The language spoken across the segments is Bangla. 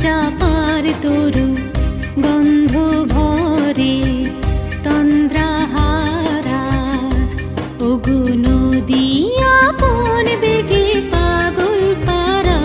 চাপার তরু গন্ধ ভরে তন্দ্রাহারা ওগো নদী আপন বেগে পাগল পারা।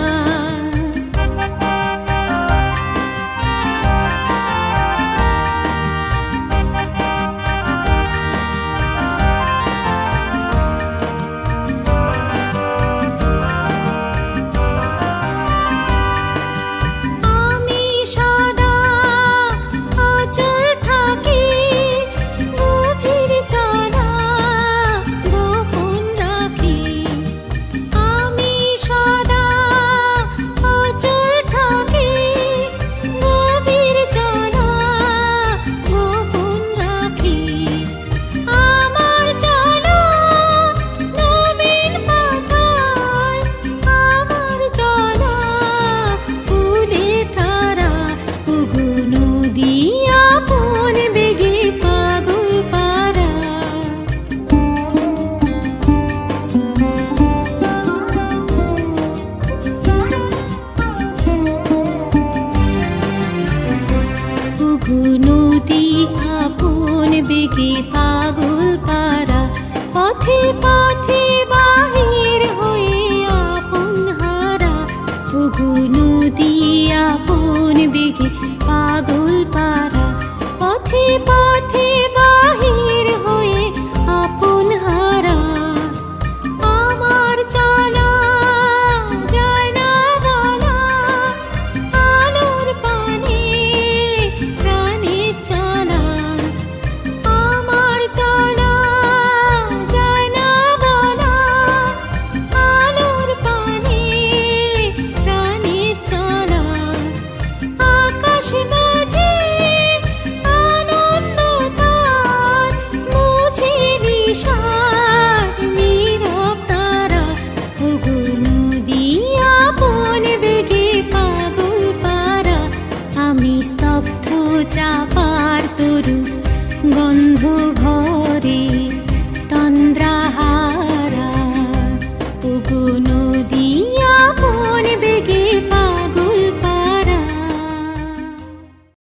নদী আপন বেগে পাগল পারা পথে পথে বাহির হয়ে আপন হারা। ওগো নদী আপন বেগে পাগল পারা পথে পথে বাহির হয়ে আপন হারা। আমার চলা যায় না বলা আলোর পানে প্রাণের চলা। আমার চলা যায় না বলা আলোর পানে প্রাণের চলা। আকাশ মাঝে আনন্দ তার মুছে নিশার নীরব তারা। ওগো নদী আপন বেগে পাগল পারা আমি স্তব্ধ চাপার তরু গন্ধ ভরে